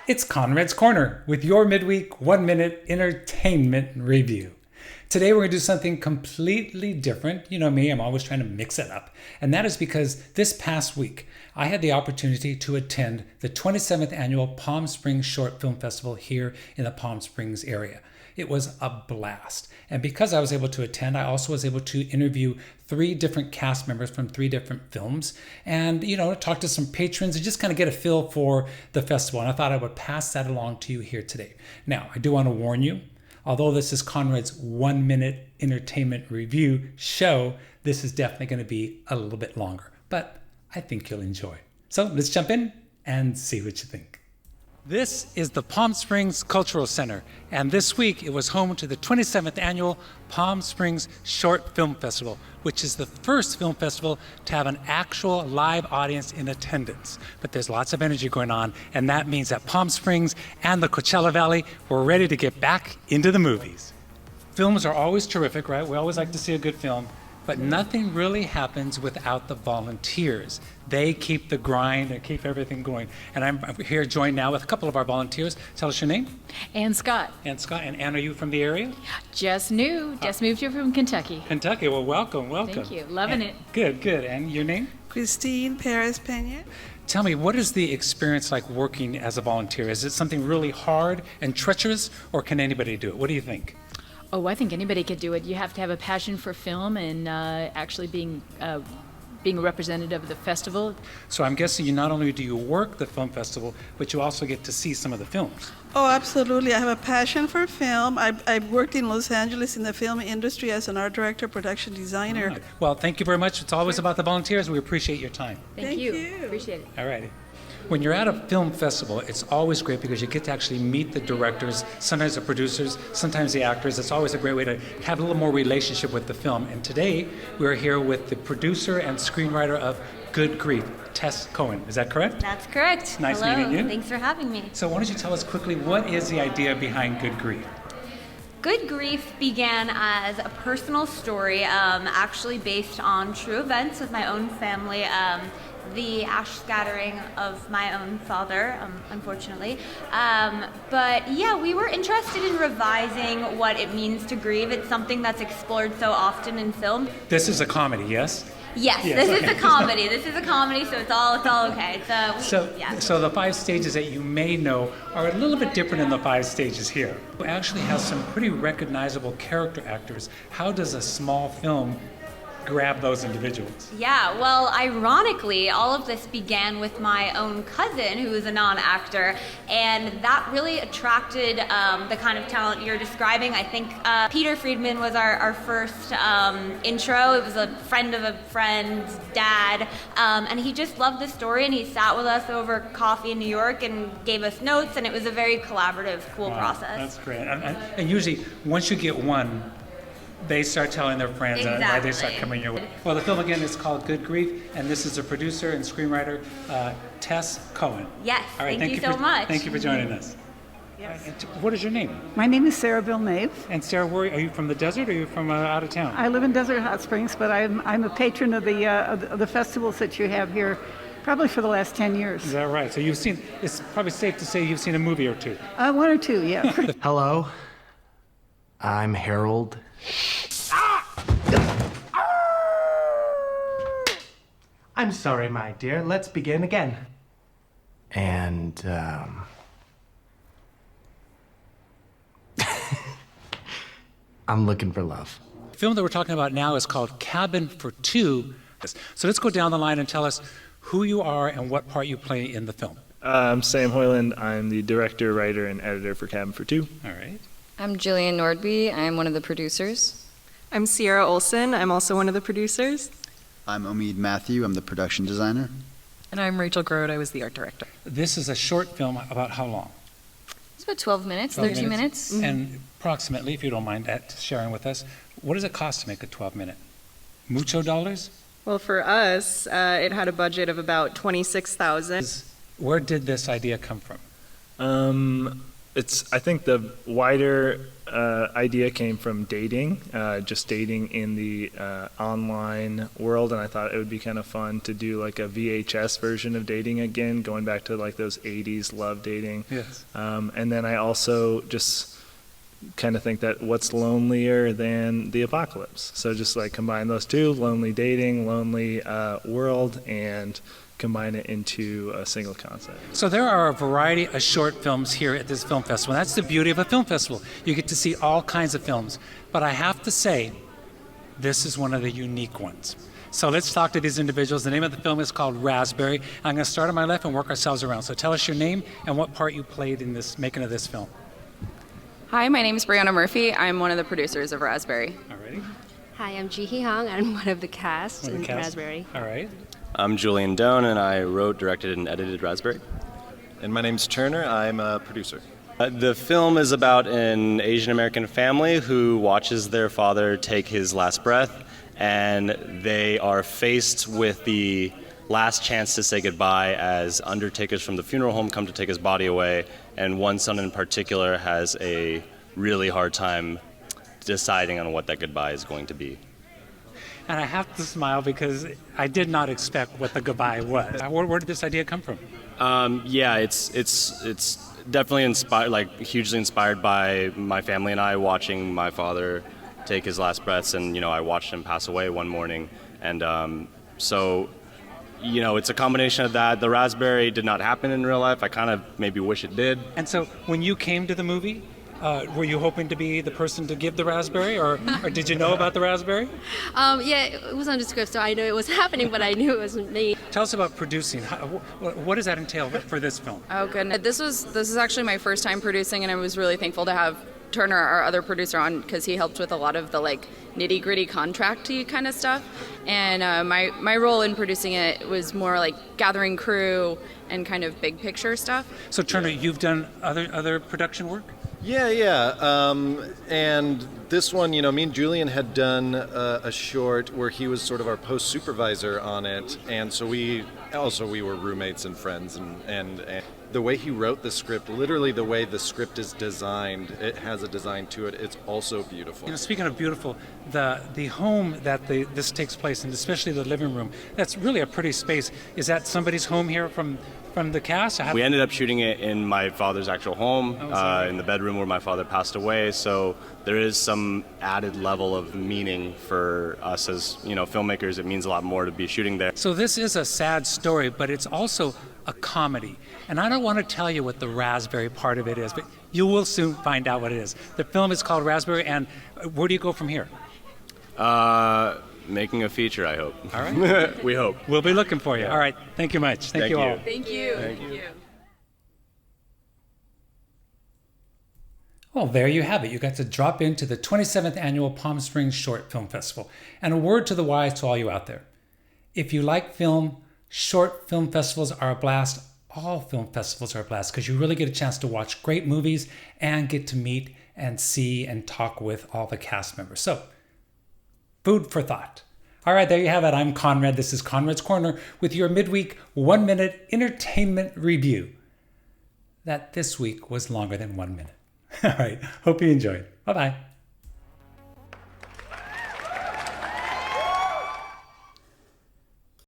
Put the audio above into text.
It's Conrad's Corner with your midweek 1-minute entertainment review. Today we're going to do something completely different. You know me, I'm always trying to mix it up. And that is because this past week I had the opportunity to attend the 27th annual Palm Springs Short Film Festival here in the Palm Springs area. It was a blast. And because I was able to attend, I also was able to interview 3 different cast members from 3 different films and, talk to some patrons and just kind of get a feel for the festival. And I thought I would pass that along to you here today. Now, I do want to warn you, although this is Conrad's 1-minute entertainment review show, this is definitely going to be a little bit longer, but I think you'll enjoy. So let's jump in and see what you think. This is the Palm Springs Cultural Center, and this week it was home to the 27th annual Palm Springs Short Film Festival, which is the first film festival to have an actual live audience in attendance. But there's lots of energy going on, and that means that Palm Springs and the Coachella Valley were ready to get back into the movies. Films are always terrific, right? We always like to see a good film. But nothing really happens without the volunteers. They keep the grind and keep everything going. And I'm here joined now with a couple of our volunteers. Tell us your name. Ann Scott. Ann Scott. And Ann, are you from the area? Just moved here from Kentucky. Kentucky. Well, welcome. Thank you. Loving it. Good. And your name? Christine Perez Pena. Tell me, what is the experience like working as a volunteer? Is it something really hard and treacherous, or can anybody do it? What do you think? Oh, I think anybody could do it. You have to have a passion for film and actually being a representative of the festival. So I'm guessing not only do you work the film festival, but you also get to see some of the films. Oh, absolutely. I have a passion for film. I've worked in Los Angeles in the film industry as an art director, production designer. Right. Well, thank you very much. It's always about the volunteers. We appreciate your time. Thank you. Appreciate it. All righty. When you're at a film festival, it's always great because you get to actually meet the directors, sometimes the producers, sometimes the actors. It's always a great way to have a little more relationship with the film. And today, we're here with the producer and screenwriter of Good Grief, Tess Cohen. Is that correct? That's correct. Nice Hello. meeting you. Thanks for having me. So why don't you tell us quickly, what is the idea behind Good Grief? Good Grief began as a personal story, actually based on true events with my own family. The ash scattering of my own father, unfortunately. But yeah, we were interested in revising what it means to grieve. It's something that's explored so often in film. This is a comedy, yes? Yes, this is a comedy. This is a comedy, so it's all okay. So the 5 stages that you may know are a little bit different than the 5 stages here. It actually has some pretty recognizable character actors. How does a small film grab those individuals? Yeah, well, ironically, all of this began with my own cousin, who is a non-actor, and that really attracted the kind of talent you're describing. I think Peter Friedman was our first intro. It was a friend of a friend's dad, and he just loved the story, and he sat with us over coffee in New York and gave us notes, and it was a very collaborative, cool process. That's great. And usually, once you get one, they start telling their friends, exactly. And they start coming your way. Well, the film again is called Good Grief, and this is a producer and screenwriter, Tess Cohen. Yes, all right, thank you so much. Thank you for joining us. Yes. And what is your name? My name is Sarah Villeneuve. And Sarah, are you from the desert or are you from out of town? I live in Desert Hot Springs, but I'm a patron of the festivals that you have here, probably for the last 10 years. Is that right? So it's probably safe to say you've seen a movie or 2. 1 or 2, yeah. Hello, I'm Harold. I'm sorry, my dear. Let's begin again. And, I'm looking for love. The film that we're talking about now is called Cabin for Two. So let's go down the line and tell us who you are and what part you play in the film. I'm Sam Hoyland. I'm the director, writer, and editor for Cabin for Two. All right. I'm Jillian Nordby. I'm one of the producers. I'm Sierra Olson. I'm also one of the producers. I'm Omid Matthew. I'm the production designer. And I'm Rachel Grode. I was the art director. This is a short film about how long? It's about 12 minutes, 13 minutes. Mm-hmm. And approximately, if you don't mind sharing with us, what does it cost to make a 12-minute? Mucho dollars? Well, for us, it had a budget of about $26,000. Where did this idea come from? I think the wider idea came from dating, just dating in the online world, and I thought it would be kind of fun to do like a VHS version of dating again, going back to like those 80s love dating. Yes. And then I also just kind of think that what's lonelier than the apocalypse? So just like combine those two, lonely dating, lonely world, and combine it into a single concept. So there are a variety of short films here at this film festival. That's the beauty of a film festival. You get to see all kinds of films. But I have to say, this is one of the unique ones. So let's talk to these individuals. The name of the film is called Raspberry. I'm going to start on my left and work ourselves around. So tell us your name and what part you played in this making of this film. Hi, my name is Brianna Murphy. I'm one of the producers of Raspberry. Alrighty. Hi, I'm Ji-hee Hong. I'm one of the cast in Raspberry. All right. I'm Julian Doan, and I wrote, directed, and edited Raspberry. And my name's Turner. I'm a producer. The film is about an Asian American family who watches their father take his last breath, and they are faced with the last chance to say goodbye as undertakers from the funeral home come to take his body away, and one son in particular has a really hard time deciding on what that goodbye is going to be. And I have to smile because I did not expect what the goodbye was. Where did this idea come from? It's definitely inspired, like hugely inspired by my family and I watching my father take his last breaths, and I watched him pass away one morning, and so it's a combination of that. The Raspberry did not happen in real life. I kind of maybe wish it did. And so when you came to the movie, were you hoping to be the person to give the raspberry, or did you know about the raspberry? Yeah, it was on the script, so I knew it was happening, but I knew it wasn't me. Tell us about producing. What does that entail for this film? Oh, goodness. This is actually my first time producing, and I was really thankful to have Turner, our other producer, on because he helped with a lot of the nitty-gritty contract-y kind of stuff. And my role in producing it was more like gathering crew and kind of big picture stuff. So Turner, you've done other production work? Yeah. And this one, me and Julian had done a short where he was sort of our post supervisor on it, and so we were roommates and friends, and the way he wrote the script, literally the way the script is designed, it has a design to it. It's also beautiful. Speaking of beautiful, the home that this takes place in, especially the living room, that's really a pretty space. Is that somebody's home here from the cast? We ended up shooting it in my father's actual home, in the bedroom where my father passed away. So there is some added level of meaning for us as filmmakers. It means a lot more to be shooting there. So this is a sad story, but it's also a comedy. And I don't want to tell you what the raspberry part of it is, but you will soon find out what it is. The film is called Raspberry, and where do you go from here? Making a feature, I hope. All right. We hope. We'll be looking for you. Yeah. All right. Thank you much. Thank you all. Thank you. Thank you. Well, there you have it. You got to drop into the 27th Annual Palm Springs Short Film Festival. And a word to the wise to all you out there. If you like film, short film festivals are a blast. All film festivals are a blast because you really get a chance to watch great movies and get to meet and see and talk with all the cast members. So, food for thought. All right, there you have it. I'm Conrad. This is Conrad's Corner with your midweek 1-minute entertainment review. That this week was longer than 1 minute. All right, hope you enjoyed. Bye-bye.